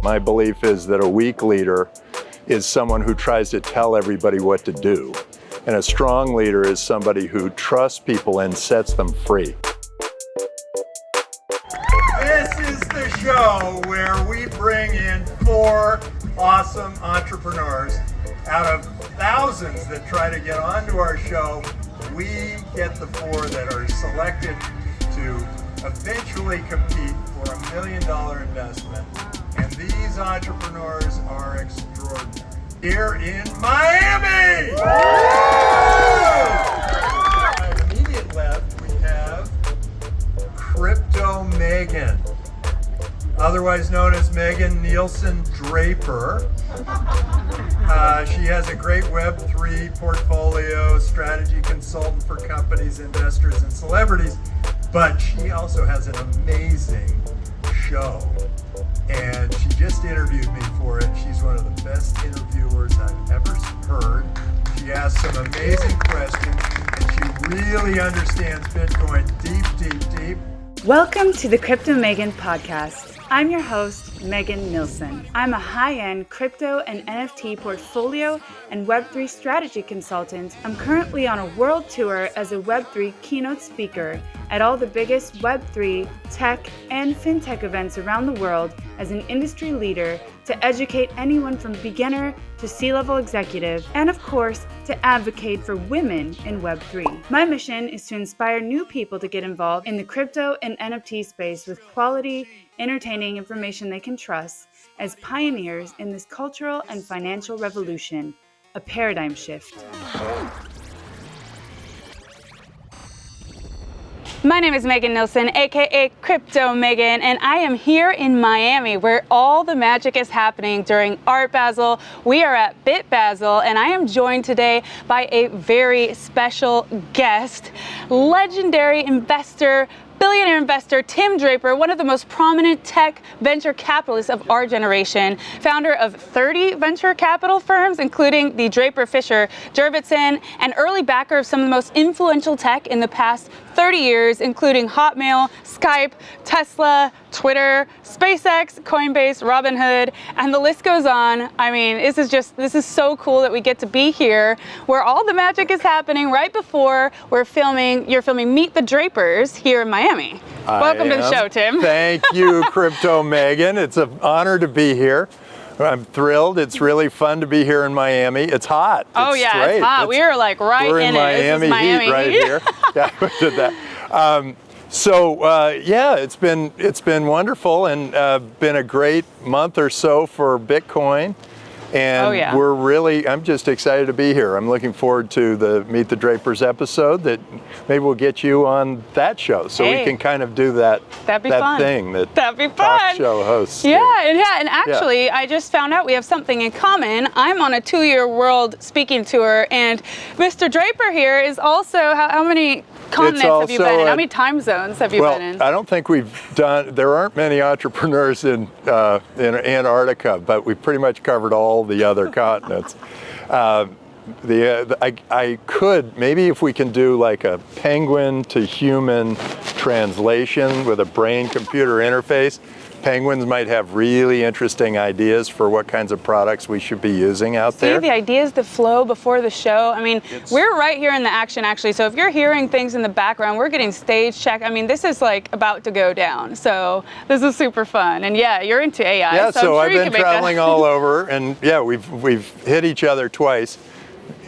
My belief is that a weak leader is someone who tries to tell everybody what to do. And a strong leader is somebody who trusts people and sets them free. This is the show where we bring in 4 awesome entrepreneurs. Out of thousands that try to get onto our show, we get the 4 that are selected to eventually compete for $1 million investment. And these entrepreneurs are extraordinary. Here in Miami! On the immediate left, we have Crypto Megan, otherwise known as Megan Nielsen Draper. She has a great Web3 portfolio, strategy consultant for companies, investors, and celebrities, but she also has an amazing show. And she just interviewed me for it. She's one of the best interviewers I've ever heard. She asks some amazing questions, and she really understands Bitcoin deep. Welcome to the Crypto Megan podcast. I'm your host, Megan Nielsen. I'm a high-end crypto and NFT portfolio and Web3 strategy consultant. I'm currently on a world tour as a Web3 keynote speaker at all the biggest Web3, tech, and fintech events around the world as an industry leader to educate anyone from beginner to C-level executive, and of course, to advocate for women in Web3. My mission is to inspire new people to get involved in the crypto and NFT space with quality, entertaining information they can trust as pioneers in this cultural and financial revolution, a paradigm shift. My name is Megan Nielsen, aka Crypto Megan, and I am here in Miami where all the magic is happening during Art Basel. We are at Bit Basel, and I am joined today by a very special guest, legendary investor, billionaire investor Tim Draper, one of the most prominent tech venture capitalists of our generation, founder of 30 venture capital firms, including the Draper Fisher Jurvetson, and early backer of some of the most influential tech in the past 30 years, including Hotmail, Skype, Tesla, Twitter, SpaceX, Coinbase, Robinhood, and the list goes on. I mean, this is so cool that we get to be here where all the magic is happening right before you're filming Meet the Drapers here in Miami. Welcome to the show, Tim. Thank you, Crypto Megan. It's an honor to be here. I'm thrilled. It's really fun to be here in Miami. It's hot. It's great. It's hot. We're like right in it. Miami, this is Miami heat right here. Yeah, we did that. It's been wonderful and been a great month or so for Bitcoin. And I'm just excited to be here. I'm looking forward to the Meet the Drapers episode that maybe we'll get you on that show so we can kind of do that thing that talk show hosts do. And actually I just found out we have something in common. I'm on a 2-year world speaking tour, and Mr. Draper here is also, how many continents have you been in? How many time zones have you been in? I don't think there aren't many entrepreneurs in Antarctica, but we've pretty much covered all the other continents. I could, maybe if we can do like a penguin to human translation with a brain-computer interface, penguins might have really interesting ideas for what kinds of products we should be using out there. The ideas that flow before the show. I mean, we're right here in the action, actually. So if you're hearing things in the background, we're getting stage check. I mean, this is like about to go down. So this is super fun. And yeah, you're into AI. Yeah, so I'm sure I've been traveling all over, and yeah, we've hit each other twice.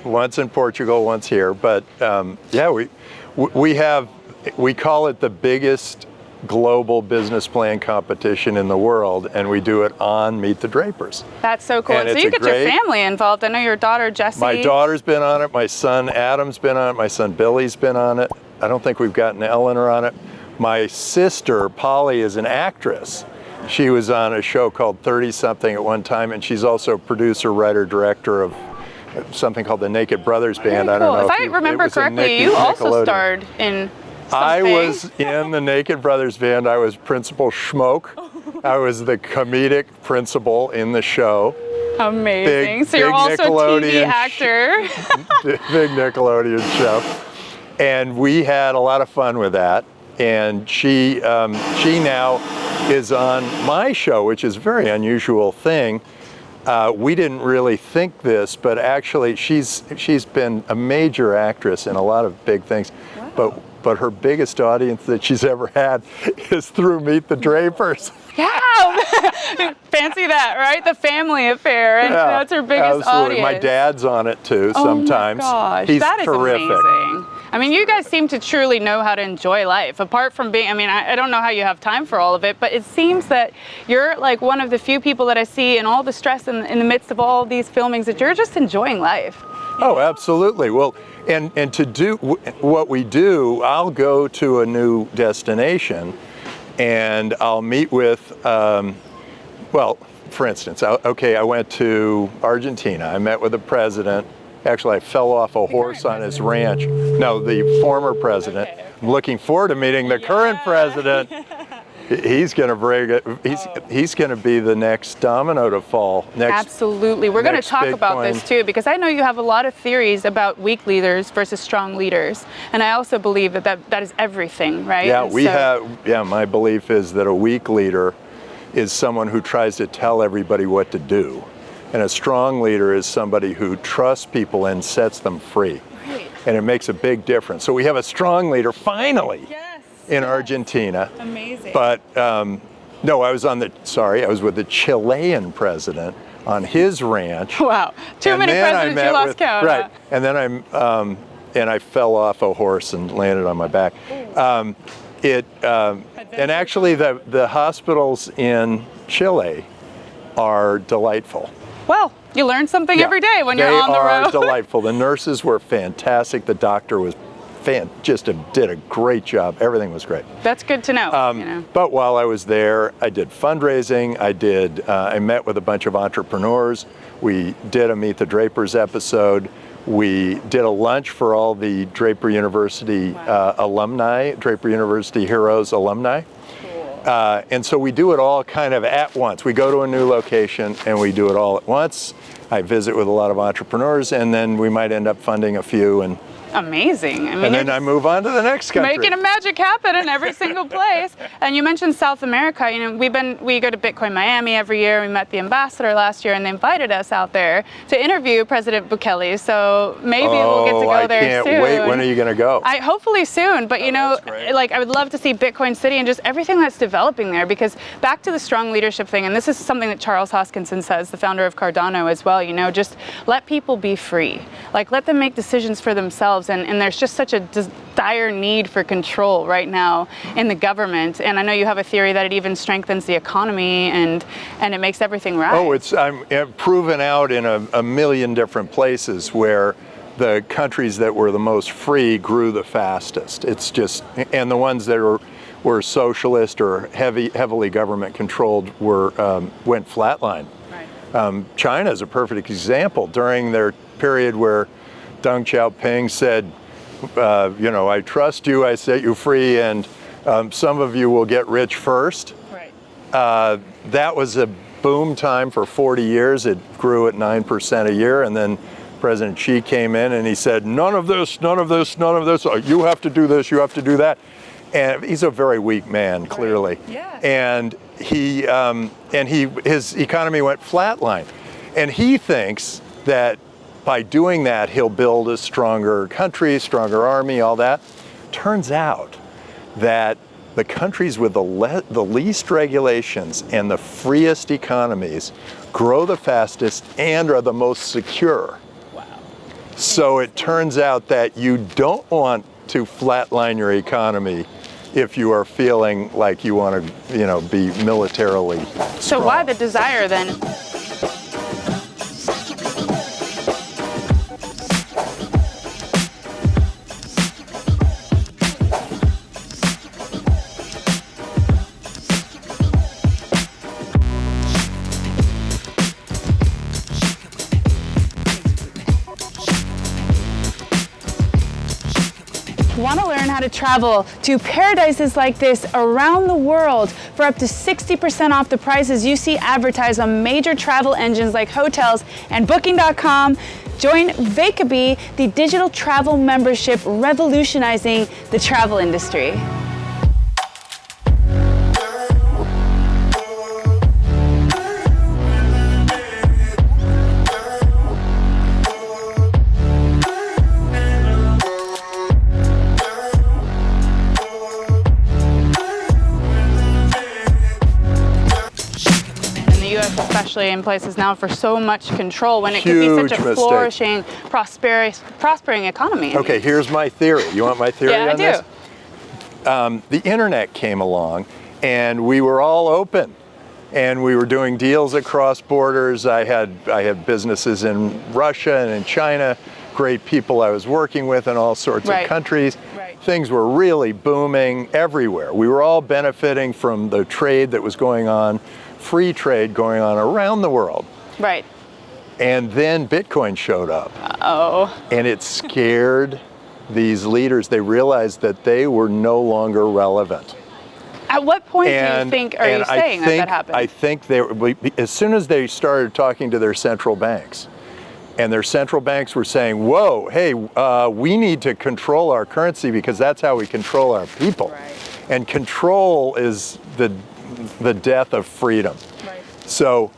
Once in Portugal, once here. But we call it the biggest global business plan competition in the world, and we do it on Meet the Drapers. That's so cool. So you get your family involved. I know your daughter Jessie. My daughter's been on it. My son Adam's been on it. My son Billy's been on it. I don't think we've gotten Eleanor on it. My sister Polly is an actress. She was on a show called 30 Something at one time, and she's also producer, writer, director of something called the Naked Brothers Band. Very cool. I don't know if I remember correctly, you also starred in something. I was in the Naked Brothers Band. I was Principal Schmoke. I was the comedic principal in the show. Amazing. So you're also a TV actor. Big Nickelodeon show. And we had a lot of fun with that. And she now is on my show, which is a very unusual thing. We didn't really think this, but actually she's been a major actress in a lot of big things. Wow. But her biggest audience that she's ever had is through Meet the Drapers. Yeah, fancy that, right? The family affair, and that's her biggest absolutely. audience. My dad's on it too sometimes. Oh my gosh, he's that is terrific. amazing. I mean, you guys seem to truly know how to enjoy life. Apart from being, I mean, I don't know how you have time for all of it, but it seems that you're like one of the few people that I see in all the stress in the midst of all these filmings that you're just enjoying life. Oh, absolutely. Well, and to do what we do, I'll go to a new destination and I'll meet with, well, for instance, I went to Argentina. I met with the president. Actually, I fell off a horse on his ranch. No, the former president. Okay. I'm looking forward to meeting the current president. He's going to bring it. He's going to be the next domino to fall. Absolutely. We're going to talk about this too, because I know you have a lot of theories about weak leaders versus strong leaders, and I also believe that is everything, right? Yeah, my belief is that a weak leader is someone who tries to tell everybody what to do. And a strong leader is somebody who trusts people and sets them free. Right. And it makes a big difference. So we have a strong leader, finally, in Argentina. Amazing. But no, I was with the Chilean president on his ranch. Wow, too many presidents, you lost count. Right, and then I fell off a horse and landed on my back. And actually the hospitals in Chile are delightful. Well, you learn something every day when you're on the road. They are delightful. The nurses were fantastic. The doctor was did a great job. Everything was great. That's good to know. But while I was there, I did fundraising. I met with a bunch of entrepreneurs. We did a Meet the Drapers episode. We did a lunch for all the Draper University alumni, Draper University Heroes alumni. And so we do it all kind of at once. We go to a new location and we do it all at once. I visit with a lot of entrepreneurs, and then we might end up funding a few. And amazing. I mean, and then I move on to the next country. Making a magic happen in every single place. And you mentioned South America. We go to Bitcoin Miami every year. We met the ambassador last year, and they invited us out there to interview President Bukele. So maybe we'll get to go there soon. I can't wait. When are you going to go? Hopefully soon. But I would love to see Bitcoin City and just everything that's developing there. Because back to the strong leadership thing, and this is something that Charles Hoskinson says, the founder of Cardano as well. Just let people be free. Let them make decisions for themselves. And there's just such a dire need for control right now in the government. And I know you have a theory that it even strengthens the economy and it makes everything right. Oh, I'm proven out in a million different places where the countries that were the most free grew the fastest. It's just, and the ones that were socialist or heavily government controlled went flatline. Right. China is a perfect example. During their period where Deng Xiaoping said, I trust you, I set you free, and some of you will get rich first. Right. That was a boom time for 40 years. It grew at 9% a year, and then President Xi came in and he said, none of this, none of this, none of this. You have to do this, you have to do that. And he's a very weak man, clearly. Right. Yeah. And his economy went flatline. And he thinks that by doing that, he'll build a stronger country, stronger army, all that. Turns out that the countries with the least regulations and the freest economies grow the fastest and are the most secure. Wow. So it turns out that you don't want to flatline your economy if you are feeling like you want to, be militarily strong. So why the desire then? Want to learn how to travel to paradises like this around the world for up to 60% off the prices you see advertised on major travel engines like hotels and Booking.com? Join Vacabee, the digital travel membership revolutionizing the travel industry. U.S. especially in places now for so much control when it could be such a flourishing, prospering economy. Okay, here's my theory. You want my theory on this? Yeah, I do. The internet came along and we were all open and we were doing deals across borders. I had businesses in Russia and in China, great people I was working with in all sorts of countries. Things were really booming everywhere. We were all benefiting from the trade that was going on, free trade going on around the world. Right. And then Bitcoin showed up. Uh-oh. And it scared these leaders. They realized that they were no longer relevant. At what point do you think, are you saying that happened? I think as soon as they started talking to their central banks, and their central banks were saying, whoa, hey, we need to control our currency because that's how we control our people. Right. And control is the death of freedom. Right. So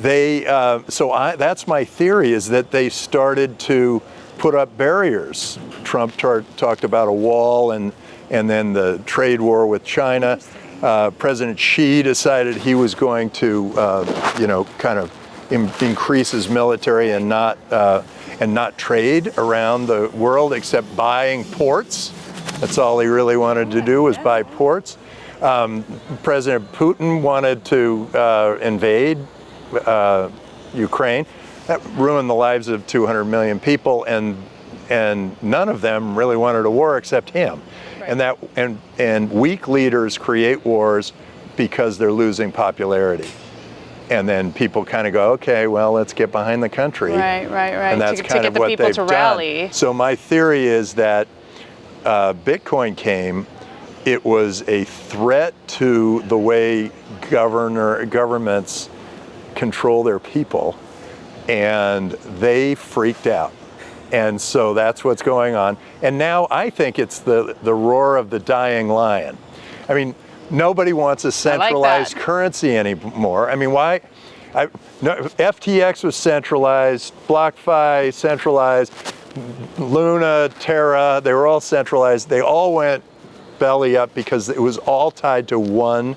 that's my theory, is that they started to put up barriers. Trump talked about a wall and then the trade war with China. President Xi decided he was going to, kind of increase his military and not trade around the world except buying ports. That's all he really wanted to do, was buy ports. President Putin wanted to invade Ukraine. That ruined the lives of 200 million people, and none of them really wanted a war except him. Right. And weak leaders create wars because they're losing popularity. And then people kind of go, okay, well, let's get behind the country. Right. And that's kind of what they've done. So my theory is that Bitcoin came, it was a threat to the way governments control their people, and they freaked out. And so that's what's going on. And now I think it's the roar of the dying lion. I mean, nobody wants a centralized currency anymore. I mean, why? FTX was centralized, BlockFi centralized, Luna, Terra, they were all centralized. They all went belly up because it was all tied to one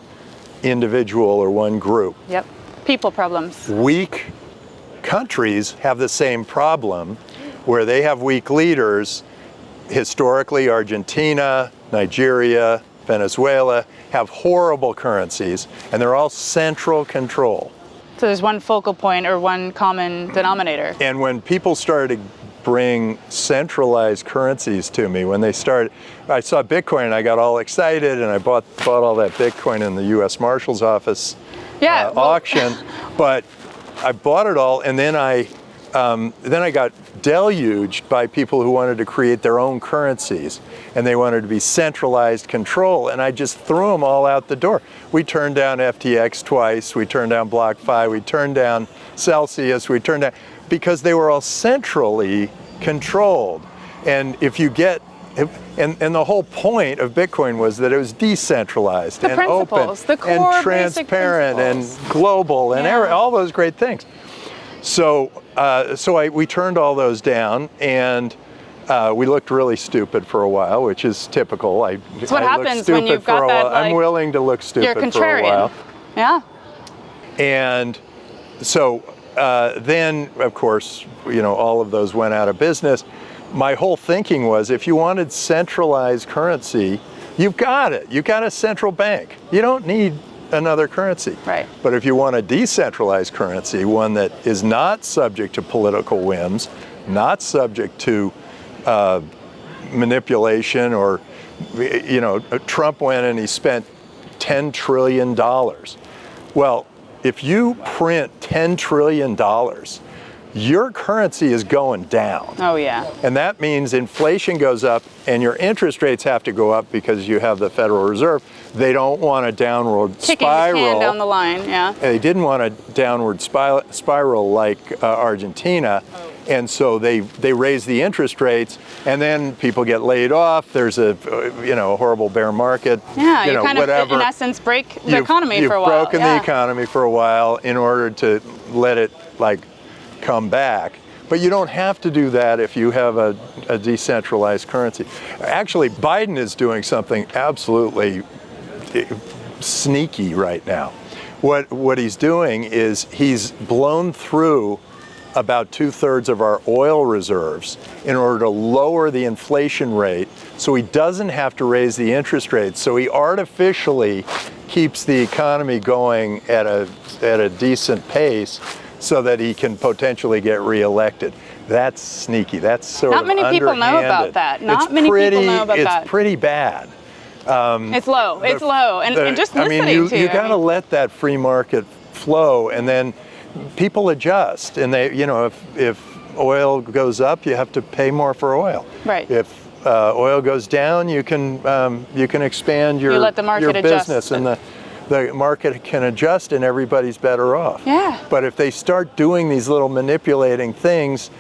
individual or one group. Yep, people problems. Weak countries have the same problem, where they have weak leaders. Historically, Argentina, Nigeria, Venezuela have horrible currencies, and they're all central control. So there's one focal point or one common denominator. And when people started to bring centralized currencies to me, I saw Bitcoin and I got all excited, and I bought all that Bitcoin in the U.S. Marshal's office auction. But I bought it all, and then I got deluged by people who wanted to create their own currencies, and they wanted to be centralized control, and I just threw them all out the door. We turned down FTX twice, we turned down BlockFi, we turned down Celsius, because they were all centrally controlled. And and the whole point of Bitcoin was that it was decentralized and open and transparent and global and all those great things. So we turned all those down, and we looked really stupid for a while, which is typical. That's what happens when you've got that. I'm willing to look stupid for a while. Yeah. And so then, of course, all of those went out of business. My whole thinking was, if you wanted centralized currency, you've got it. You've got a central bank. You don't need another currency. Right. But if you want a decentralized currency, one that is not subject to political whims, not subject to manipulation, or, Trump went and he spent $10 trillion. Well, if you print $10 trillion, your currency is going down. Oh, yeah. And that means inflation goes up and your interest rates have to go up because you have the Federal Reserve. They don't want a downward spiral. Kicking the can down the line, yeah. They didn't want a downward spiral like Argentina. Oh. And so they raise the interest rates, and then people get laid off. There's a horrible bear market. Yeah, you kind of, in essence, break the economy for a while. You've broken the economy for a while in order to let it come back. But you don't have to do that if you have a decentralized currency. Actually, Biden is doing something absolutely sneaky right now, What he's doing is he's blown through about 2/3 of our oil reserves in order to lower the inflation rate so he doesn't have to raise the interest rates. So he artificially keeps the economy going at a decent pace so that he can potentially get reelected. That's sneaky. That's sort of underhanded. Not many people know about that. Not many people know about that. It's pretty bad. It's low. It's low. And just listening to you got to let that free market flow, and then people adjust. And they, if oil goes up, you have to pay more for oil. Right. If oil goes down, you can expand your business, and the market can adjust, and everybody's better off. Yeah. But if they start doing these little manipulating things,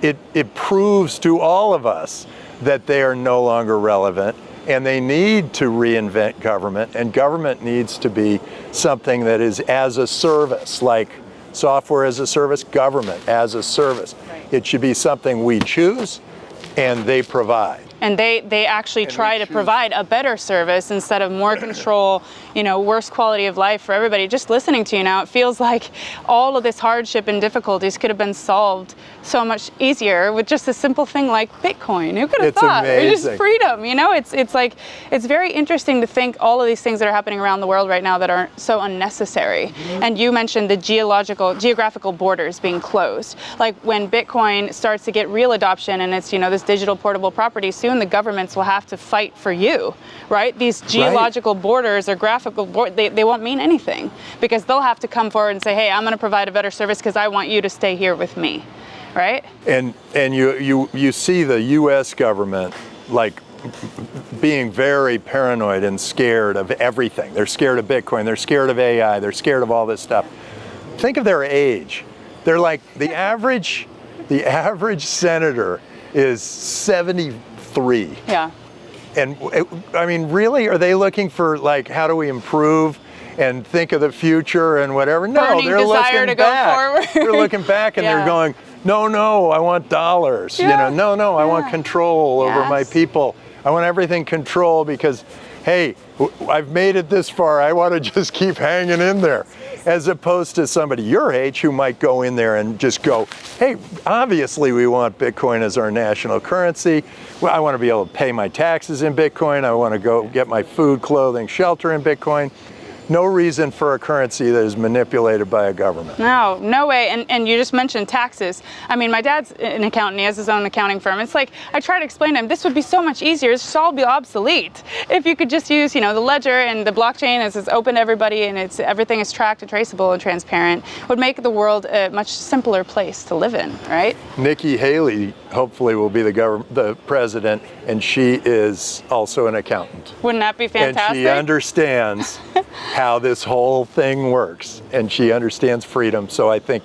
it proves to all of us that they are no longer relevant, and they need to reinvent government, and government needs to be something that is as a service, like software as a service, government as a service. Right. It should be something we choose and they provide. And they actually try to provide a better service instead of more control, worse quality of life for everybody. Just listening to you now, it feels like all of this hardship and difficulties could have been solved so much easier with just a simple thing like Bitcoin. Who could have thought? Amazing. Or just freedom, it's very interesting to think all of these things that are happening around the world right now that are so unnecessary. Mm-hmm. And you mentioned the geographical borders being closed. Like when Bitcoin starts to get real adoption and it's, this digital portable property, soon the governments will have to fight for you, right? These geological borders or graphical borders, they won't mean anything because they'll have to come forward and say, hey, I'm going to provide a better service because I want you to stay here with me, right? And you see the U.S. government like being very paranoid and scared of everything. They're scared of Bitcoin. They're scared of AI. They're scared of all this stuff. Think of their age. They're like the average senator is 73. Yeah. And really, are they looking for like, how do we improve and think of the future and whatever? No, Burning they're desire looking to back. Go forward. They're looking back and they're going, no, I want dollars. Yeah. I want control over my people. I want everything controlled because, hey, I've made it this far. I want to just keep hanging in there. As opposed to somebody your age who might go in there and just go, hey, obviously we want Bitcoin as our national currency. Well, I want to be able to pay my taxes in Bitcoin. I want to go get my food, clothing, shelter in Bitcoin. No reason for a currency that is manipulated by a government. No way. And you just mentioned taxes. My dad's an accountant. He has his own accounting firm. It's like, I try to explain to him, this would be so much easier. This should all be obsolete if you could just use, the ledger and the blockchain as it's open to everybody and everything is tracked and traceable and transparent. Would make the world a much simpler place to live in, right? Nikki Haley hopefully will be the president, and she is also an accountant. Wouldn't that be fantastic? And she understands how this whole thing works, and she understands freedom. So I think,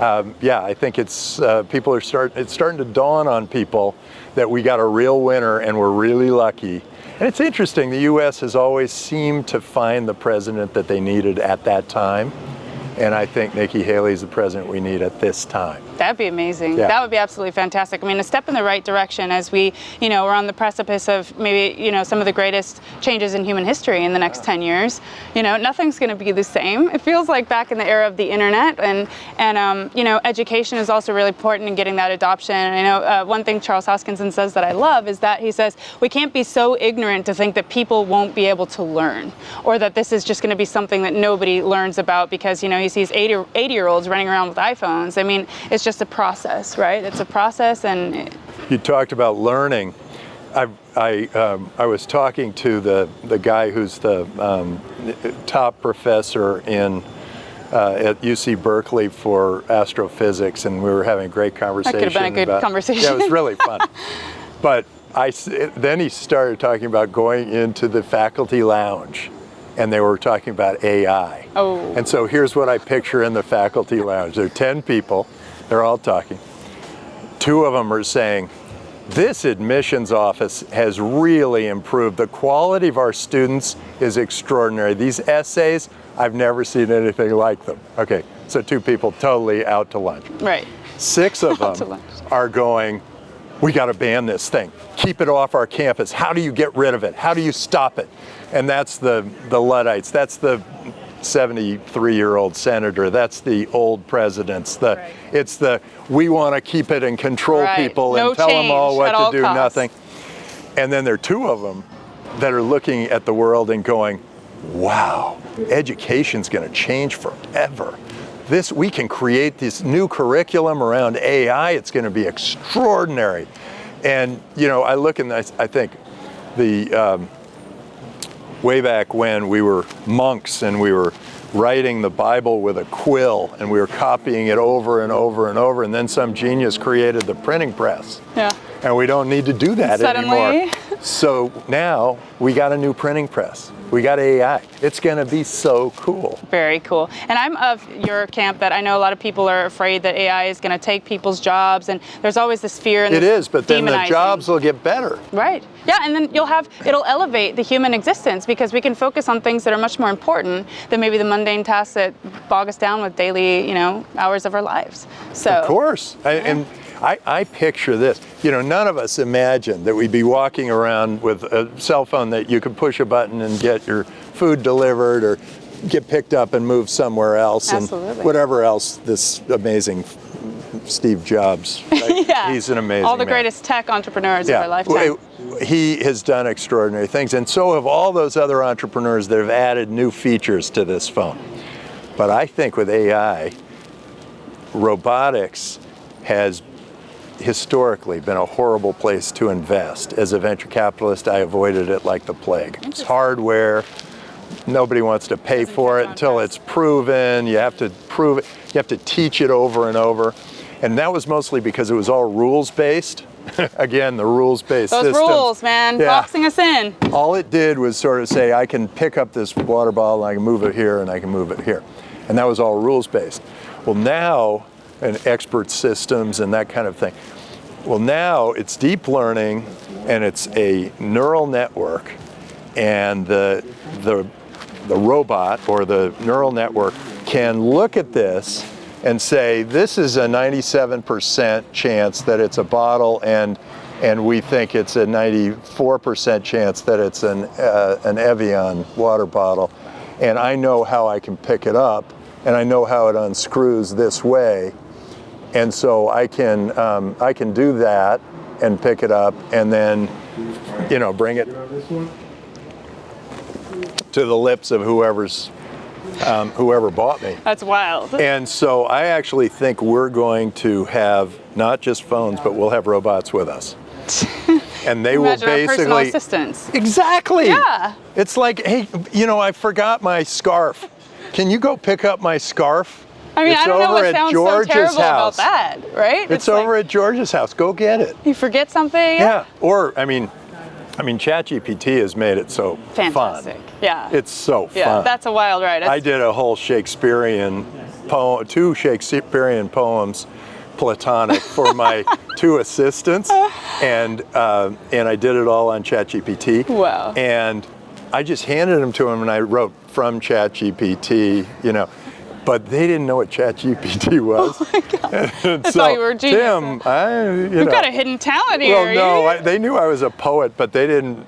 I think it's it's starting to dawn on people that we got a real winner, and we're really lucky. And it's interesting. The U.S. has always seemed to find the president that they needed at that time. And I think Nikki Haley is the president we need at this time. That'd be amazing. Yeah. That would be absolutely fantastic. A step in the right direction as we, we're on the precipice of maybe, some of the greatest changes in human history in the next 10 years. Nothing's going to be the same. It feels like back in the era of the internet, and education is also really important in getting that adoption. And I know one thing Charles Hoskinson says that I love is that he says we can't be so ignorant to think that people won't be able to learn, or that this is just going to be something that nobody learns about because, he sees 80-year-olds running around with iPhones. It's just a process, right? It's a process. And you talked about learning. I was talking to the guy who's the top professor at UC Berkeley for astrophysics, and we were having a great conversation. That could have been a good conversation. Yeah, it was really fun. But then he started talking about going into the faculty lounge, and they were talking about AI. Oh. And so here's what I picture in the faculty lounge. There are 10 people. They're all talking. 2 of them are saying, this admissions office has really improved. The quality of our students is extraordinary. These essays, I've never seen anything like them. Okay, so 2 people totally out to lunch. Right. 6 of them are going, we got to ban this thing. Keep it off our campus. How do you get rid of it? How do you stop it? And that's the Luddites. That's the 73-year-old senator. That's the old presidents. It's the we want to keep it and control people and tell them all what to do, nothing. And then there are two of them that are looking at the world and going, wow, education's going to change forever. We can create this new curriculum around AI. It's going to be extraordinary. And, I look and I think way back when we were monks and we were writing the Bible with a quill and we were copying it over and over and over, and then some genius created the printing press. Yeah. And we don't need to do that anymore. So now we got a new printing press. We got AI. It's going to be so cool. Very cool. And I'm of your camp that I know a lot of people are afraid that AI is going to take people's jobs, and there's always this fear and it is, but then the jobs will get better. Right. Yeah, and then it'll elevate the human existence because we can focus on things that are much more important than maybe the mundane tasks that bog us down with daily, hours of our lives. So of course. I picture this. None of us imagined that we'd be walking around with a cell phone that you could push a button and get your food delivered or get picked up and moved somewhere else. Absolutely. And whatever else this amazing Steve Jobs. Yeah. He's an amazing all the man. Greatest tech entrepreneurs of our lifetime. He has done extraordinary things, and so have all those other entrepreneurs that have added new features to this phone. But I think with AI, robotics has historically been a horrible place to invest. As a venture capitalist, I avoided it like the plague. It's hardware. Nobody wants to pay for it until it's proven. You have to prove it. You have to teach it over and over. And that was mostly because it was all rules-based. Again, the rules-based system. Those rules, man, boxing us in. All it did was sort of say, I can pick up this water bottle and I can move it here and I can move it here. And that was all rules-based. Well, now, and expert systems and that kind of thing. Well, now it's deep learning and it's a neural network, and the robot or the neural network can look at this and say, this is a 97% chance that it's a bottle, and we think it's a 94% chance that it's an Evian water bottle, and I know how I can pick it up, and I know how it unscrews this way. And so I can do that and pick it up and then, bring it to the lips of whoever bought me. That's wild. And so I actually think we're going to have not just phones, but we'll have robots with us. And they will basically personal assistants. Exactly. Yeah. It's like, hey, I forgot my scarf. Can you go pick up my scarf? I mean, I don't know what sounds so terrible house. about that, right? It's over at George's house. Go get it. You forget something? Yeah. Or, I mean, ChatGPT has made it so fantastic. Fun. Yeah. It's so fun. Yeah, that's a wild ride. I did a whole Shakespearean poem, 2 Shakespearean poems, platonic, for my 2 assistants, and I did it all on ChatGPT. Wow. And I just handed them to him, and I wrote from ChatGPT, But they didn't know what ChatGPT was. Oh my God. I so, thought you were a genius. Tim, You've got a hidden talent here. Well, no, they knew I was a poet, but they didn't,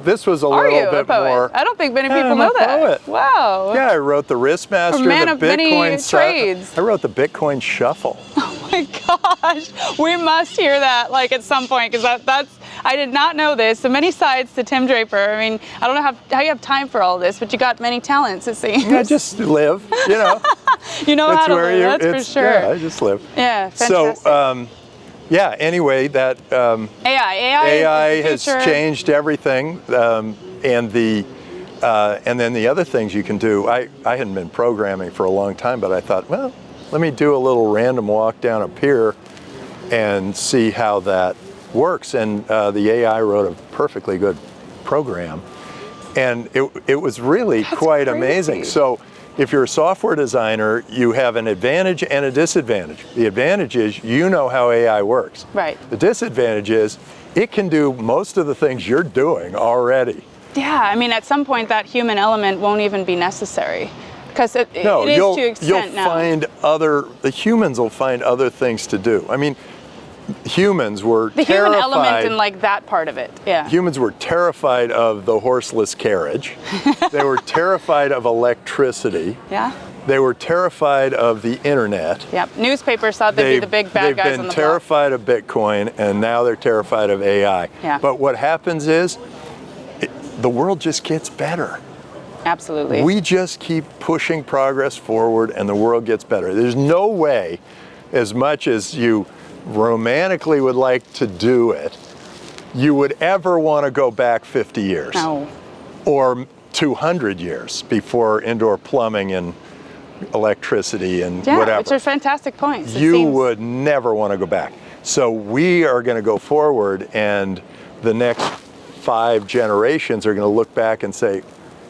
this was a little bit more. I don't think many people know that. Poet. Wow. Yeah, I wrote the Wristmaster, a man the of many trades. I wrote the Bitcoin Shuffle. Oh my gosh, we must hear that at some point, because that's. I did not know this. So many sides to Tim Draper. I mean, I don't know how you have time for all this, but you got many talents, it seems. I just live, You know how to live, that's for sure. Yeah, I just live. Yeah, fantastic. So, anyway, that AI has changed everything, and then the other things you can do. I hadn't been programming for a long time, but I thought, well, let me do a little random walk down a pier and see how that works. And the AI wrote a perfectly good program, and it was really quite amazing. So if you're a software designer, you have an advantage and a disadvantage. The advantage is you know how AI works. Right. The disadvantage is it can do most of the things you're doing already. Yeah, I mean, at some point that human element won't even be necessary, because it is to extent now. The humans will find other things to do. I mean, humans were the terrified. human element in like that part of it, yeah. Humans were terrified of the horseless carriage. They were terrified of electricity. Yeah. They were terrified of the internet. Yep. Newspapers thought they'd be the big bad guys on the block. They've been terrified of Bitcoin, and now they're terrified of AI. Yeah. But what happens is, the world just gets better. Absolutely. We just keep pushing progress forward, and the world gets better. There's no way, as much as you romantically would like to do it, you would ever want to go back 50 years. No. Or 200 years before indoor plumbing and electricity and whatever. Yeah, which are fantastic points. You would never want to go back. So we are going to go forward, and the next 5 generations are going to look back and say,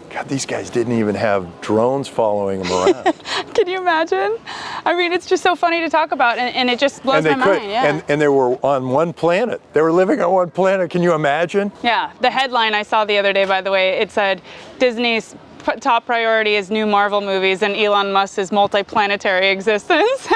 God, these guys didn't even have drones following them around. Can you imagine? I mean, it's just so funny to talk about, and it just blows my mind. Yeah. And they were on one planet. They were living on one planet. Can you imagine? Yeah. The headline I saw the other day, by the way, it said Disney's top priority is new Marvel movies, and Elon Musk's multi-planetary existence,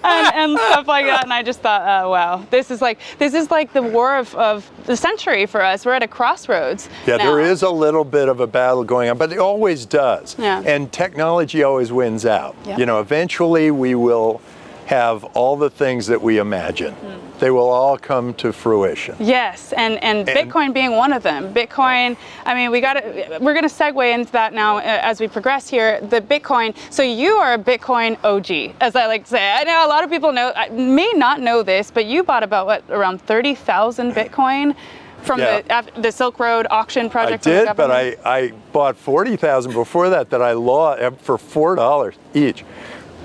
and stuff like that. And I just thought, oh wow, this is like the war of the century for us. We're at a crossroads. Yeah, now. There is a little bit of a battle going on, but it always does. Yeah. And technology always wins out. Yep. You know, eventually we will have all the things that we imagine. They will all come to fruition. Yes, and Bitcoin being one of them. Bitcoin, I mean, we're going to segue into that now as we progress here. The Bitcoin, so you are a Bitcoin OG, as I like to say. I know a lot of people may not know this, but you bought about, around 30,000 Bitcoin from the Silk Road auction project. I did, but I bought 40,000 before that I lost for $4 each,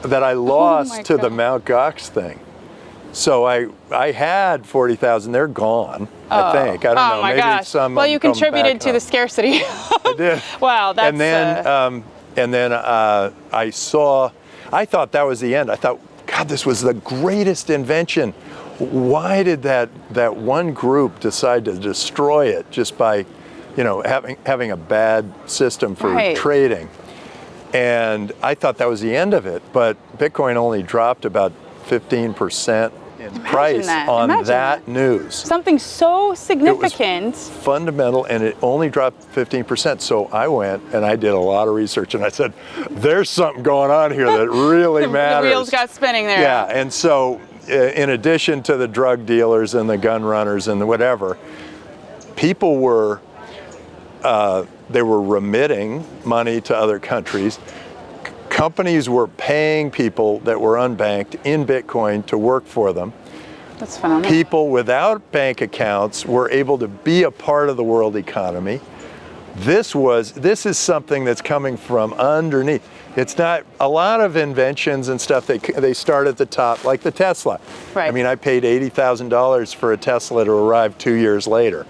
that I lost to the Mt. Gox thing. So I had 40,000. They're gone. I think. I don't know. My Maybe gosh. some. Well, you contributed to the scarcity. I did. Wow. That's. And then I thought that was the end. I thought, God, this was the greatest invention. Why did that one group decide to destroy it just by, having a bad system for trading? And I thought that was the end of it. But Bitcoin only dropped about 15% in price on that news. Something so significant. It was fundamental, and it only dropped 15%. So I went and I did a lot of research, and I said, there's something going on here that really matters. The wheels got spinning there. Yeah, and so in addition to the drug dealers and the gun runners and the whatever, people were, they were remitting money to other countries. Companies were paying people that were unbanked in Bitcoin to work for them. That's phenomenal. People without bank accounts were able to be a part of the world economy. This is something that's coming from underneath. It's not a lot of inventions and stuff. They start at the top, like the Tesla. Right. I mean, I paid $80,000 for a Tesla to arrive 2 years later.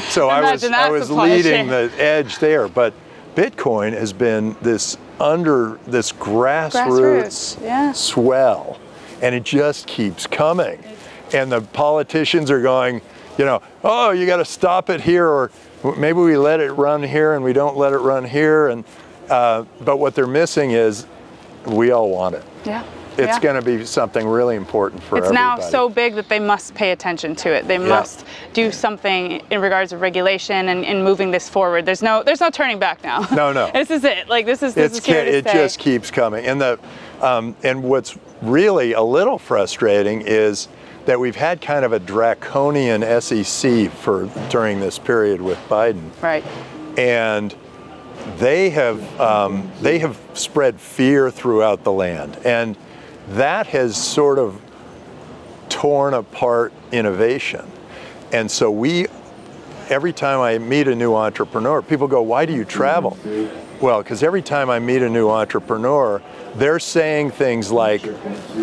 So I was leading the edge there. But Bitcoin has been this grassroots swell, and it just keeps coming. And the politicians are going, oh, you got to stop it here, or maybe we let it run here and we don't let it run here. And but what they're missing is we all want it. Yeah. It's going to be something really important for everybody. It's now so big that they must pay attention to it. They must do something in regards of regulation and moving this forward. There's no turning back now. No. This is it. Like this is here to stay. It just keeps coming. And and what's really a little frustrating is that we've had kind of a draconian SEC during this period with Biden. Right. And they have spread fear throughout the land, and that has sort of torn apart innovation. And so every time I meet a new entrepreneur, people go, why do you travel? Well, because every time I meet a new entrepreneur, they're saying things like,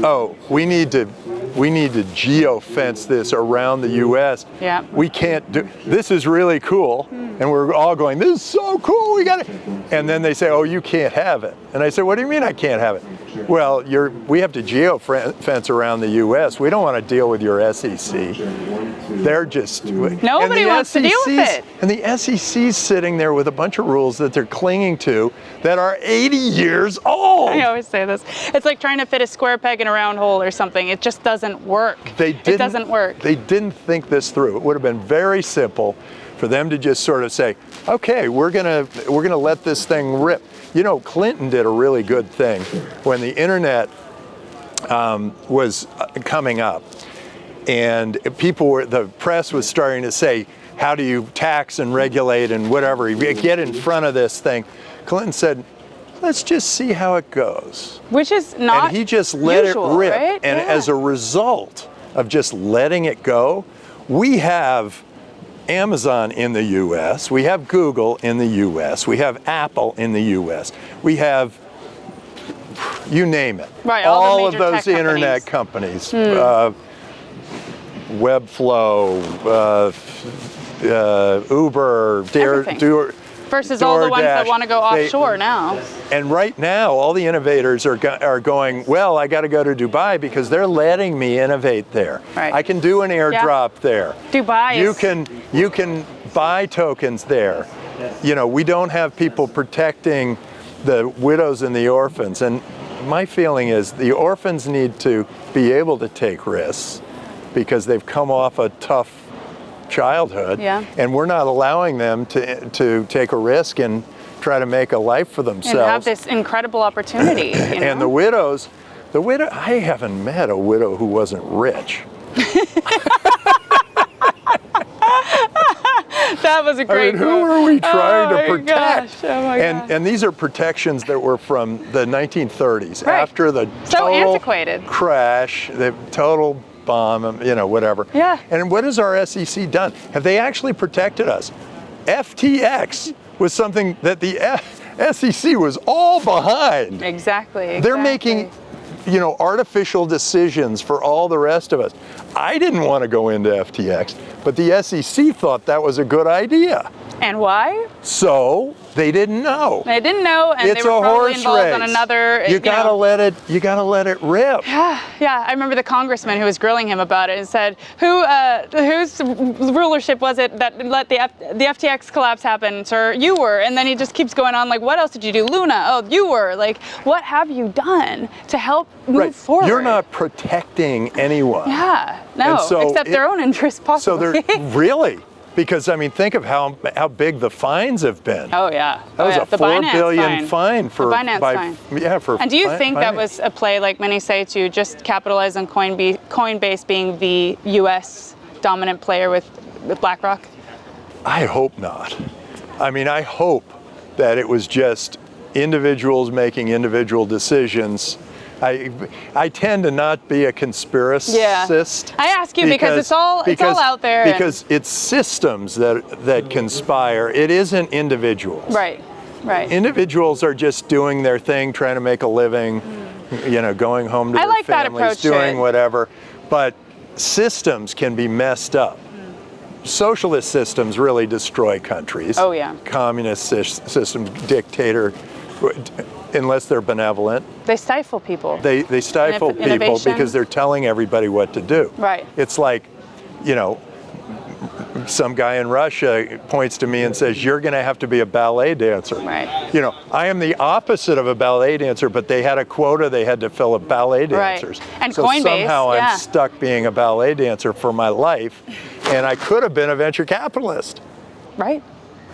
oh, we need to geofence this around the US. Yeah. We can't do, this is really cool. And we're all going, this is so cool, we got it. And then they say, oh, you can't have it. And I say, what do you mean I can't have it? Well, we have to geofence around the U.S. We don't want to deal with your SEC. They're just... Nobody wants to deal with it. And the SEC's sitting there with a bunch of rules that they're clinging to that are 80 years old. I always say this. It's like trying to fit a square peg in a round hole or something. It just doesn't work. It doesn't work. They didn't think this through. It would have been very simple for them to just sort of say, okay, we're gonna let this thing rip. You know, Clinton did a really good thing when the internet was coming up, and the press was starting to say, how do you tax and regulate and whatever, you get in front of this thing. Clinton said, let's just see how it goes. Which is not And he just let usual, it rip. right? And as a result of just letting it go, we have Amazon in the US, we have Google in the US, we have Apple in the US, we have, you name it, right, all of those internet companies, Webflow, Uber, versus DoorDash, all the ones that want to go offshore now. And right now, all the innovators are going, well, I got to go to Dubai because they're letting me innovate there. Right. I can do an airdrop there. Dubai You can buy tokens there. You know, we don't have people protecting the widows and the orphans. And my feeling is the orphans need to be able to take risks because they've come off a tough childhood, and we're not allowing them to take a risk and try to make a life for themselves. And have this incredible opportunity. You know? And the widow, I haven't met a widow who wasn't rich. That was a great who are we trying to protect? Gosh. Oh my gosh. And these are protections that were from the 1930s, after the antiquated crash, the total bomb, you know, whatever. Yeah. And what has our SEC done? Have they actually protected us? FTX was something that the SEC was all behind. Exactly. They're making, you know, artificial decisions for all the rest of us. I didn't want to go into FTX, but the SEC thought that was a good idea. And why? So they didn't know. They didn't know, and it's they were a probably horse involved race. on another. You gotta let it rip. Yeah, I remember the congressman who was grilling him about it and said, whose rulership was it that let the FTX collapse happen, sir? You were. And then he just keeps going on like, what else did you do? Luna, oh, you were. Like, what have you done to help move forward? You're not protecting anyone. Yeah, no, except their own interests possibly. So they're really. Because, I mean, think of how big the fines have been. Oh, yeah. That was a $4 billion fine for Binance fine. Yeah, for. And do you think that Binance was a play, like many say, to just capitalize on Coinbase being the U.S. dominant player with BlackRock? I hope not. I mean, I hope that it was just individuals making individual decisions. I tend to not be a conspiracist. Yeah. I ask you because it's all out there. Because it's systems that conspire. It isn't individuals. Right. Individuals are just doing their thing, trying to make a living, you know, going home to their families, doing whatever. But systems can be messed up. Socialist systems really destroy countries. Oh, yeah. Communist systems, dictator, unless they're benevolent. They stifle people. They stifle people because they're telling everybody what to do. Right. It's like, you know, some guy in Russia points to me and says, you're going to have to be a ballet dancer. Right. You know, I am the opposite of a ballet dancer, but they had a quota they had to fill of ballet dancers. Right. And so Coinbase, somehow I'm stuck being a ballet dancer for my life, and I could have been a venture capitalist. Right.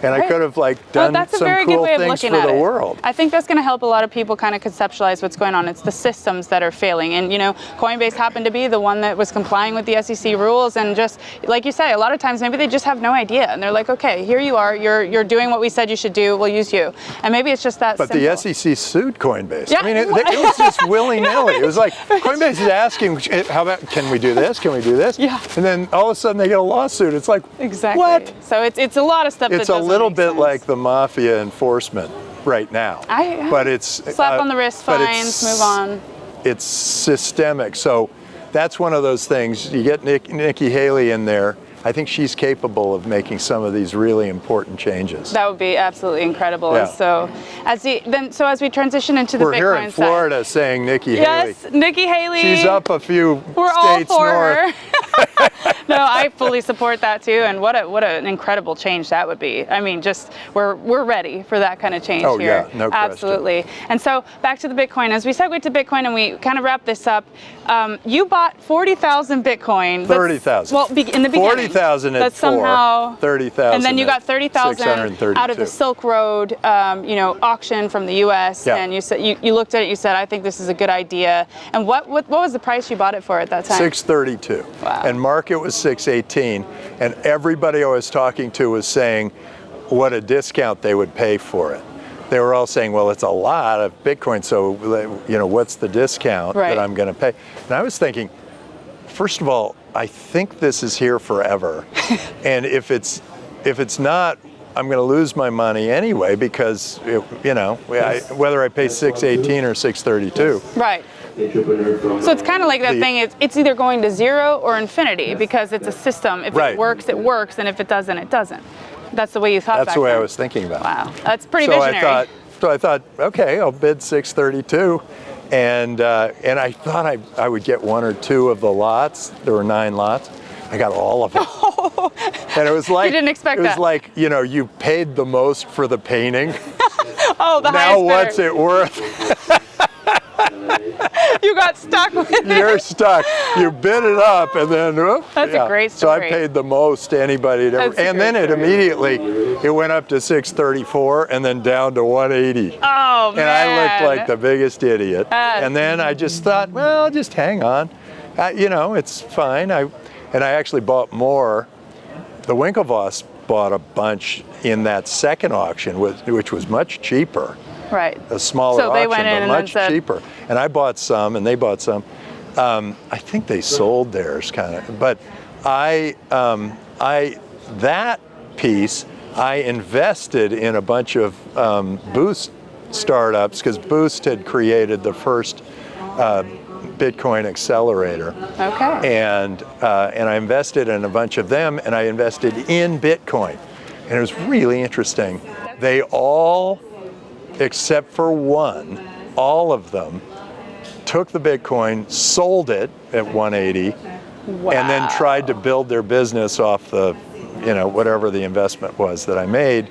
And I could have done some cool things for the world. I think that's going to help a lot of people kind of conceptualize what's going on. It's the systems that are failing. And, you know, Coinbase happened to be the one that was complying with the SEC rules. And just, like you say, a lot of times maybe they just have no idea. And they're like, okay, here you are. You're doing what we said you should do. We'll use you. And maybe it's just that simple. But the SEC sued Coinbase. Yeah. I mean, it was just willy-nilly. It was like, Coinbase is asking, how about, can we do this? Can we do this? Yeah. And then all of a sudden they get a lawsuit. It's like, exactly. What? So it's a lot of stuff that doesn't It's a little bit sense. like the mafia enforcement right now. But it's slap on the wrist, fines, move on. It's systemic. So that's one of those things. You get Nikki Haley in there, I think she's capable of making some of these really important changes. That would be absolutely incredible. Yeah. So as we transition into the We're Bitcoin here in Florida side, saying Nikki Haley. yes, Nikki Haley. She's up a few We're all states for north. her. No, I fully support that too, and what an incredible change that would be. I mean, just we're ready for that kind of change Oh, here. yeah, no question. Absolutely. And so back to the Bitcoin. As we segue to Bitcoin and we kind of wrap this up, you bought 40,000 Bitcoin. 30,000. Well, in the beginning. 40,000 at somehow 30,000. And then you got 30,000 out of the Silk Road, auction from the U.S. Yeah. And you said you looked at it. You said, I think this is a good idea. And what was the price you bought it for at that time? 632. Wow. And market was 618. And everybody I was talking to was saying what a discount they would pay for it. They were all saying, well, it's a lot of Bitcoin, so what's the discount that I'm going to pay? And I was thinking, first of all, I think this is here forever. And if it's not, I'm going to lose my money anyway, because whether I pay 618 or 632. Right. So it's kind of like that thing. It's either going to zero or infinity, because it's a system. If it works, it works, and if it doesn't, it doesn't. That's the way you thought. That's the way I was thinking about it. Wow, that's pretty visionary. So I thought, okay, I'll bid 632, and I thought I would get one or two of the lots. There were 9 lots. I got all of them. And it was like you didn't expect that. It was like, you paid the most for the painting. Oh, the now highest what's bidder. it worth? You got stuck with it. You're stuck. You bid it up, and then that's a great So I story. paid the most to anybody. And then it immediately went up to 634, and then down to 180. Oh man! And I looked like the biggest idiot. And then I just thought, well, just hang on. It's fine. I actually bought more. The Winklevoss bought a bunch in that second auction, which was much cheaper. Right. A smaller so they auction, went in but and much said, cheaper. And I bought some, and they bought some. I think they sold theirs, kind of. But that piece, I invested in a bunch of Boost startups, because Boost had created the first Bitcoin accelerator. Okay. And I invested in a bunch of them, and I invested in Bitcoin. And it was really interesting. They all, except for one, all of them took the Bitcoin, sold it at 180, wow. and then tried to build their business off the, whatever the investment was that I made,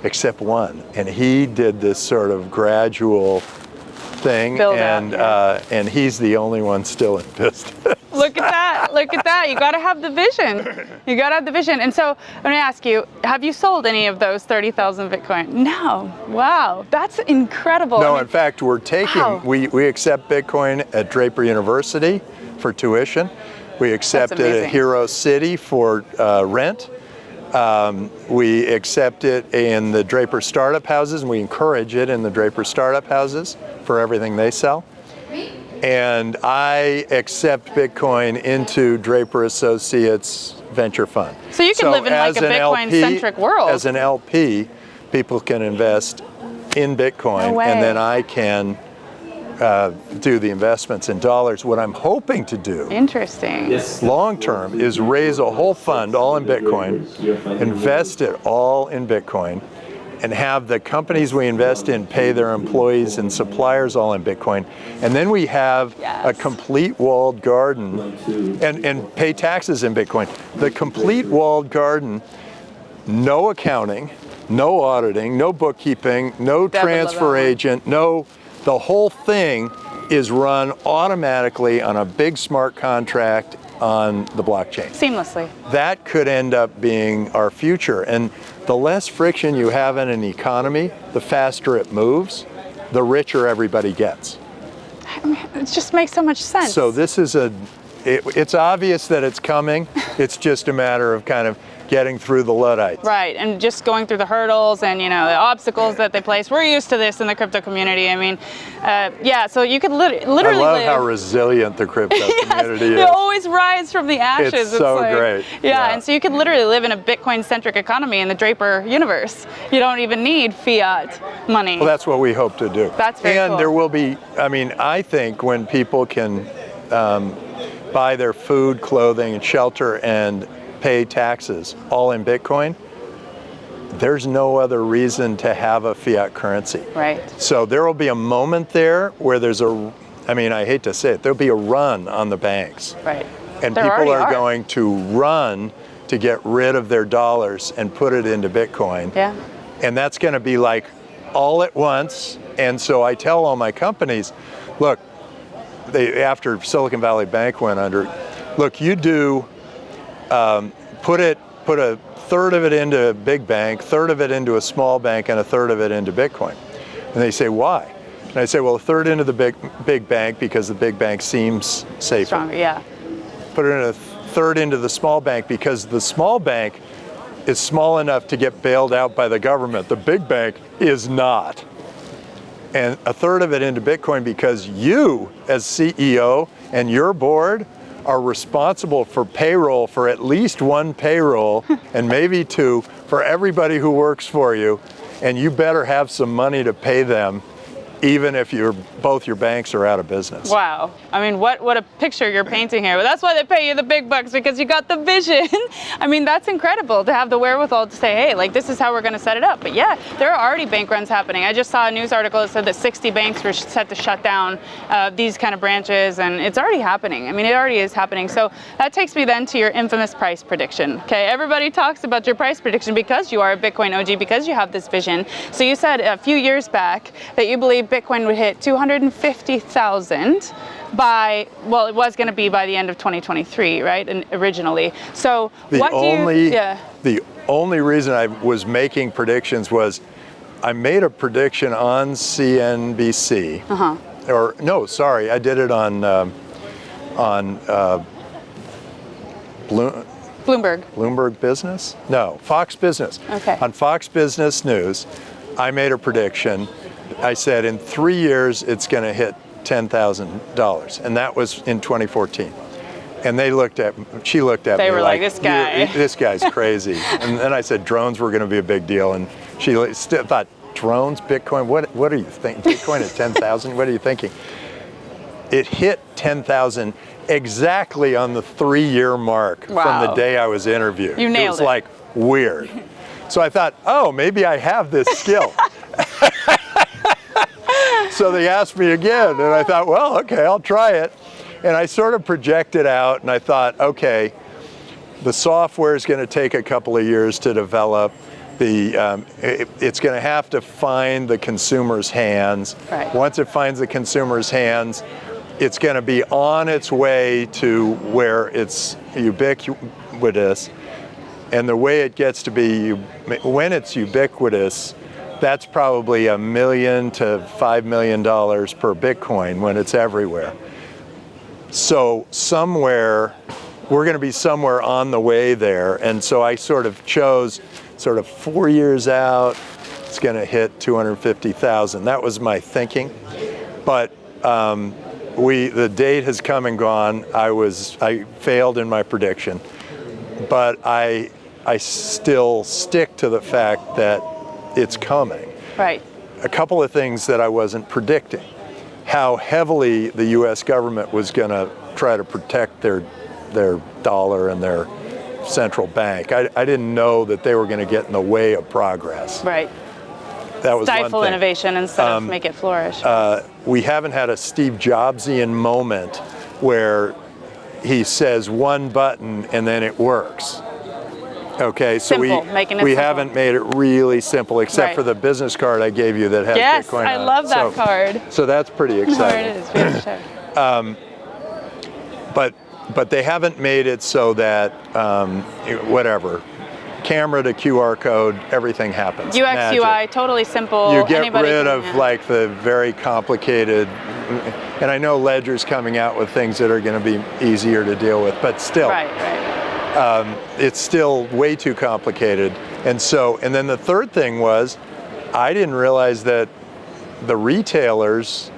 except one. And he did this sort of gradual thing, and he's the only one still in business. Look at that. Look at that. You got to have the vision. You got to have the vision. And so let me ask you, have you sold any of those 30,000 Bitcoin? No. Wow. That's incredible. No, in fact, we're taking, we accept Bitcoin at Draper University for tuition. We accept it at Hero City for rent. We accept it in the Draper startup houses, and we encourage it in the Draper startup houses for everything they sell. And I accept Bitcoin into Draper Associates Venture Fund. So you can live in like a Bitcoin-centric world. As an LP, people can invest in Bitcoin, and then I can do the investments in dollars. What I'm hoping to do, long term, is raise a whole fund all in Bitcoin, invest it all in Bitcoin, and have the companies we invest in pay their employees and suppliers all in Bitcoin. And then we have a complete walled garden and pay taxes in Bitcoin. The complete walled garden, no accounting, no auditing, no bookkeeping, no transfer agent, the whole thing is run automatically on a big smart contract on the blockchain. Seamlessly. That could end up being our future. And the less friction you have in an economy, the faster it moves, the richer everybody gets. It just makes so much sense. So this is it's obvious that it's coming. It's just a matter of kind of getting through the Luddites. Right, and just going through the hurdles and, the obstacles that they place. We're used to this in the crypto community. I mean, so you could literally I love how resilient the crypto community is. They always rise from the ashes. It's so great. Yeah, and so you could literally live in a Bitcoin-centric economy in the Draper universe. You don't even need fiat money. Well, that's what we hope to do. That's very cool. And there will be, I think when people can buy their food, clothing, and shelter and pay taxes all in Bitcoin, there's no other reason to have a fiat currency. Right. So there will be a moment there where I hate to say it, there'll be a run on the banks. Right. And people are going to run to get rid of their dollars and put it into Bitcoin. Yeah. And that's going to be like all at once. And so I tell all my companies, look, after Silicon Valley Bank went under, look, you do put a third of it into a big bank, third of it into a small bank, and a third of it into Bitcoin. And they say, why? And I say, well, a third into the big bank because the big bank seems safer. Stronger, yeah. Put it in a third into the small bank because the small bank is small enough to get bailed out by the government. The big bank is not. And a third of it into Bitcoin because you, as CEO and your board, are responsible for payroll, for at least one payroll and maybe two for everybody who works for you. And you better have some money to pay them, even if both your banks are out of business. Wow. I mean, what a picture you're painting here. But that's why they pay you the big bucks, because you got the vision. I mean, that's incredible to have the wherewithal to say, hey, like, this is how we're going to set it up. But yeah, there are already bank runs happening. I just saw a news article that said that 60 banks were set to shut down these kind of branches, and it's already happening. I mean, it already is happening. So that takes me then to your infamous price prediction. Okay, everybody talks about your price prediction because you are a Bitcoin OG, because you have this vision. So you said a few years back that you believe Bitcoin would hit 250,000 by, well, it was going to be by the end of 2023, right? And originally. So the only reason I was making predictions was I made a prediction on CNBC. Or no, sorry, I did it on Bloomberg Business? No, Fox Business. Okay. On Fox Business News, I made a prediction. I said in 3 years it's going to hit $10,000, and that was in 2014. And she looked at me. They were like, this guy. This guy's crazy. And then I said drones were going to be a big deal, and she still thought, drones, Bitcoin, what are you thinking? Bitcoin at 10,000? What are you thinking? It hit 10,000 exactly on the 3-year mark from the day I was interviewed. You nailed it. It was like weird. So I thought, oh, maybe I have this skill. So they asked me again, and I thought, well, okay, I'll try it. And I sort of projected out, and I thought, okay, the software is going to take a couple of years to develop. It's going to have to find the consumer's hands. Right. Once it finds the consumer's hands, it's going to be on its way to where it's ubiquitous. And the way it gets to be, when it's ubiquitous, that's probably $1 million to $5 million per Bitcoin when it's everywhere. So we're going to be somewhere on the way there. And so I sort of chose 4 years out, it's going to hit 250,000. That was my thinking. But the date has come and gone. I failed in my prediction. But I still stick to the fact that it's coming. Right. A couple of things that I wasn't predicting. How heavily the U.S. government was going to try to protect their dollar and their central bank. I didn't know that they were going to get in the way of progress. Right. That was Stifle one thing. innovation instead of make it flourish. We haven't had a Steve Jobsian moment where he says one button and then it works. Okay, so we haven't made it really simple, except for the business card I gave you that has Bitcoin on it. Yes, I love that card. So that's pretty exciting. There it is. But they haven't made it so that camera to QR code, everything happens. UX, Magic. UI, totally simple. You get rid of like the very complicated, and I know Ledger's coming out with things that are going to be easier to deal with, but still. Right. It's still way too complicated. And then the third thing was, I didn't realize that the retailers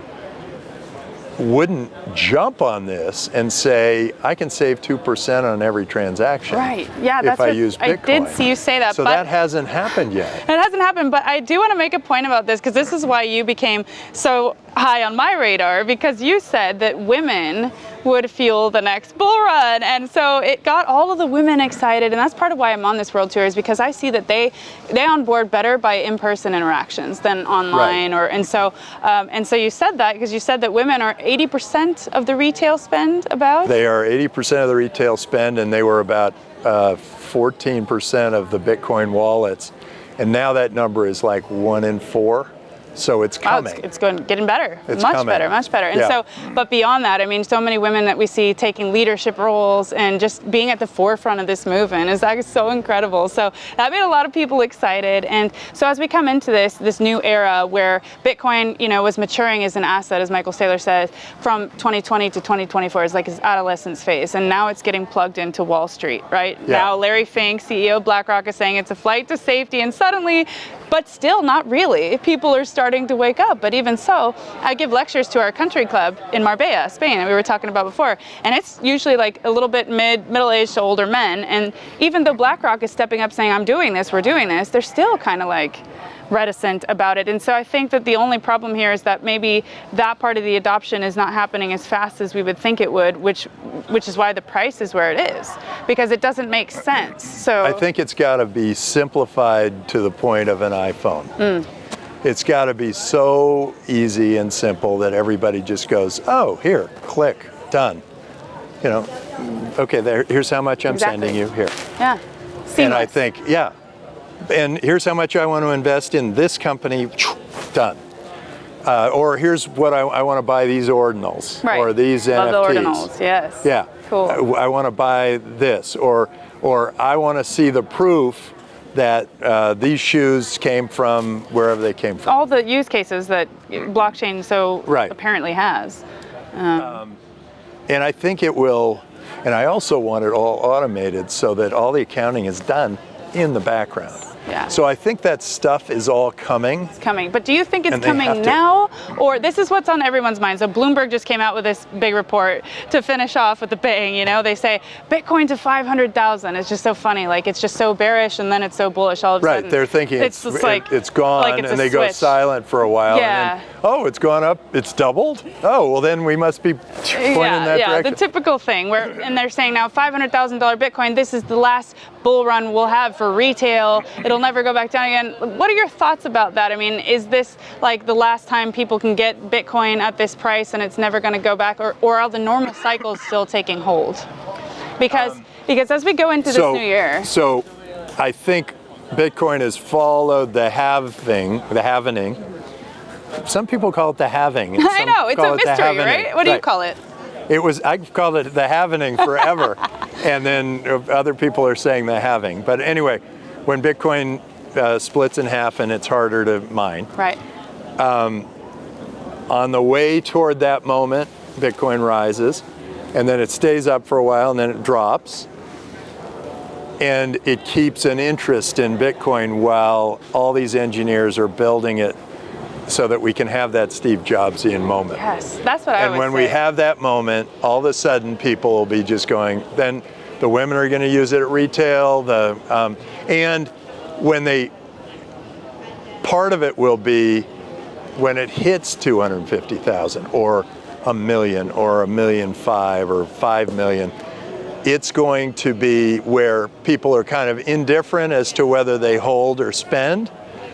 wouldn't jump on this and say, I can save 2% on every transaction. Right, yeah, if I use Bitcoin. I did see you say that. So that hasn't happened yet. It hasn't happened, but I do want to make a point about this, because this is why you became so high on my radar, because you said that women would fuel the next bull run. And so it got all of the women excited, and that's part of why I'm on this world tour, is because I see that they onboard better by in-person interactions than online. Right. And so you said that because you said that women are 80% of the retail spend about? They are 80% of the retail spend, and they were about 14% of the Bitcoin wallets. And now that number is like 1 in 4. So it's coming. It's getting better. It's much coming. better, much better. And so, but beyond that, I mean, so many women that we see taking leadership roles and just being at the forefront of this movement is like so incredible. So that made a lot of people excited. And so as we come into this new era where Bitcoin, was maturing as an asset, as Michael Saylor says, from 2020 to 2024 is like his adolescence phase. And now it's getting plugged into Wall Street, right? Yeah. Now Larry Fink, CEO of Blackrock, is saying it's a flight to safety, and suddenly, but still not really. People are starting to wake up. But even so, I give lectures to our country club in Marbella, Spain, that we were talking about before. And it's usually like a little bit middle-aged to older men. And even though BlackRock is stepping up saying, I'm doing this, we're doing this, they're still kind of like reticent about it. And so I think that the only problem here is that maybe that part of the adoption is not happening as fast as we would think it would, which is why the price is where it is, because it doesn't make sense. So I think it's got to be simplified to the point of an iPhone. It's got to be so easy and simple that everybody just goes, oh, here, click, done. Okay, here's how much I'm sending you here. Yeah. Seamless. And I think, and here's how much I want to invest in this company, done. Or here's what I want to buy these ordinals, right. or these Love NFTs. The ordinals, yes. Yeah. Cool. I want to buy this, or I want to see the proof that these shoes came from wherever they came from. All the use cases that blockchain apparently has. And I think it will, and I also want it all automated so that all the accounting is done in the background. Yeah. So I think that stuff is all coming. It's coming. But do you think it's coming now? Or this is what's on everyone's mind. So Bloomberg just came out with this big report to finish off with the bang. They say Bitcoin to 500,000. It's just so funny. Like, it's just so bearish and then it's so bullish all of a sudden. Right. They're thinking it's gone, like it's and they go silent for a while. Yeah. And then, oh, it's gone up. It's doubled. Oh, well, then we must be pointing in that direction. The typical thing and they're saying now $500,000 Bitcoin, this is the last bull run we'll have for retail. It'll never go back down again. What are your thoughts about that? I mean, is this like the last time people can get Bitcoin at this price and it's never going to go back, or are the normal cycles still taking hold? Because as we go into this new year. So I think Bitcoin has followed the halvening. Some people call it the halving. I know, it's a mystery, right? What do you call it? I've called it the halvening forever. And then other people are saying the halving. But anyway, when Bitcoin splits in half and it's harder to mine. Right. On the way toward that moment, Bitcoin rises, and then it stays up for a while, and then it drops. And it keeps an interest in Bitcoin while all these engineers are building it so that we can have that Steve Jobsian moment. Yes, that's what I would say. And when we have that moment, all of a sudden people will be just going, then the women are going to use it at retail, and when part of it will be when it hits 250,000 or $1 million or $1.5 million or $5 million, it's going to be where people are kind of indifferent as to whether they hold or spend.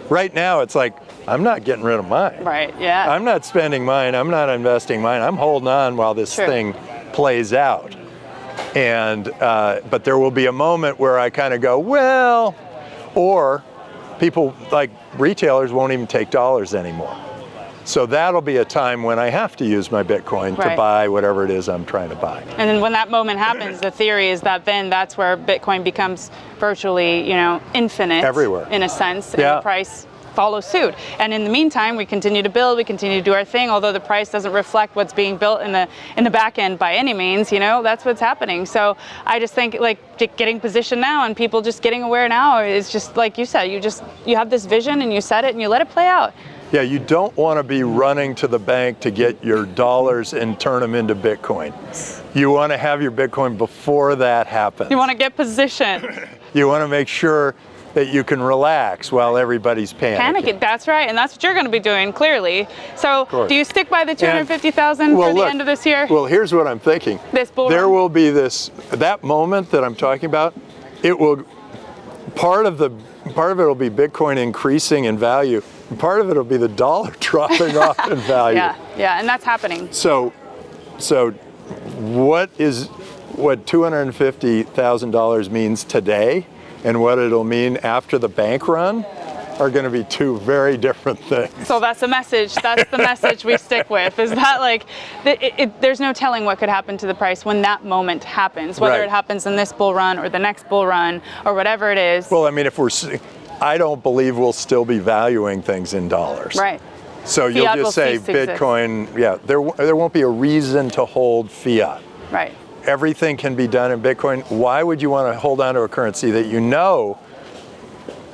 Right now, it's like, I'm not getting rid of mine. Right, yeah. I'm not spending mine, I'm not investing mine, I'm holding on while this thing plays out. And, but there will be a moment where I kind of go, well, or people like retailers won't even take dollars anymore. So that'll be a time when I have to use my Bitcoin to buy whatever it is I'm trying to buy. And then when that moment happens, the theory is that then that's where Bitcoin becomes virtually, infinite. Everywhere. In a sense, and the price follows suit. And in the meantime, we continue to build, we continue to do our thing, although the price doesn't reflect what's being built in the back end by any means, that's what's happening. So I just think like getting positioned now and people just getting aware now is just like you said, you have this vision and you set it and you let it play out. Yeah, you don't want to be running to the bank to get your dollars and turn them into Bitcoin. You want to have your Bitcoin before that happens. You want to get positioned. You want to make sure that you can relax while everybody's panicking. That's right, and that's what you're going to be doing, clearly. So do you stick by the 250,000 for the end of this year? Well, here's what I'm thinking. This bull There run? will be that moment that I'm talking about, part of it will be Bitcoin increasing in value, and part of it will be the dollar dropping off in value. Yeah, and that's happening. So what $250,000 means today and what it'll mean after the bank run are going to be two very different things. So that's the message. That's the message we stick with. Is that like, there's no telling what could happen to the price when that moment happens, whether it happens in this bull run or the next bull run or whatever it is. Well, I mean, I don't believe we'll still be valuing things in dollars. Right. So you'll just say Bitcoin. Yeah, there won't be a reason to hold fiat. Right. Everything can be done in Bitcoin. Why would you want to hold on to a currency that you know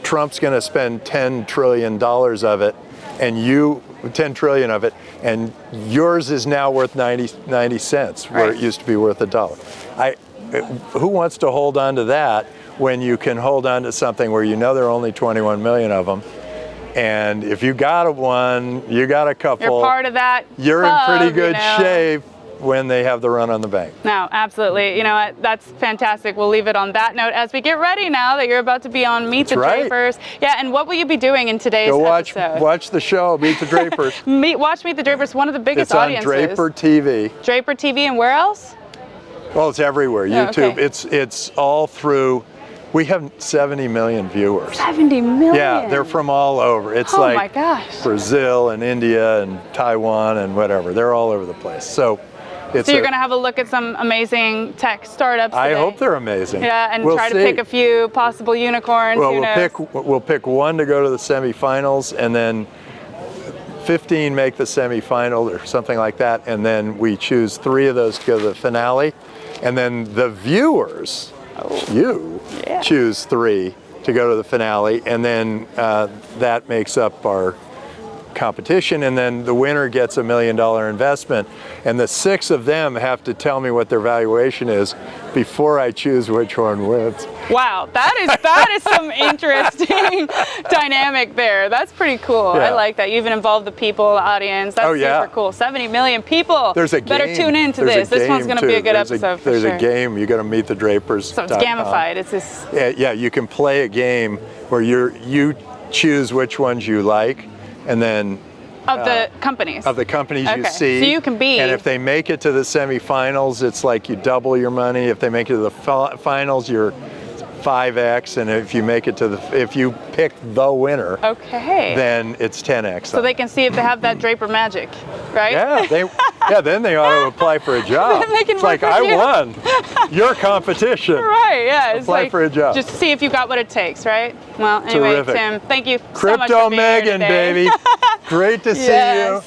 Trump's going to spend $10 trillion of it, and 10 trillion of it, and yours is now worth 90 cents, where it used to be worth $1. Who wants to hold on to that when you can hold on to something where you know there are only 21 million of them? And if you got one, you got a couple. You're part of that. You're club, in pretty good shape when they have the run on the bank. No, absolutely. You know what? That's fantastic. We'll leave it on that note as we get ready now that you're about to be on Meet the Drapers. Yeah, and what will you be doing in today's episode? Watch the show, Meet the Drapers. Watch Meet the Drapers, one of the biggest audiences. It's on Draper TV. Draper TV, and where else? Well, it's everywhere. YouTube. It's all through. We have 70 million viewers. 70 million? Yeah, they're from all over. It's like my gosh. Brazil and India and Taiwan and whatever. They're all over the place. So you're going to have a look at some amazing tech startups today. I hope they're amazing. Yeah, and try to pick a few possible unicorns. Well, we'll pick one to go to the semifinals, and then 15 make the semifinal or something like that, and then we choose 3 of those to go to the finale, and then the viewers, choose 3 to go to the finale, and then that makes up our competition, and then the winner gets $1 million investment, and the 6 of them have to tell me what their valuation is before I choose which one wins. Wow, that is some interesting dynamic there. That's pretty cool. Yeah. I like that. You even involved the people, the audience. That's super cool. 70 million people. There's a game. Better tune into this. This one's going to be a good episode for sure. There's a game. You got to Meet the Drapers. So it's gamified. It's this. Yeah, you can play a game where you choose which ones you like, and then of the companies you see. So you can be. And if they make it to the semifinals, it's like you double your money. If they make it to the finals, you're 5x, and if you pick the winner, then it's 10x. So they can see if they have that Draper magic, right? Yeah, then they ought to apply for a job. It's like, I won your competition. Right, yeah. It's apply for a job. Just see if you got what it takes, right? Well, anyway, terrific. Tim, thank you so much for Crypto being here Megan, today. baby. Great to see you.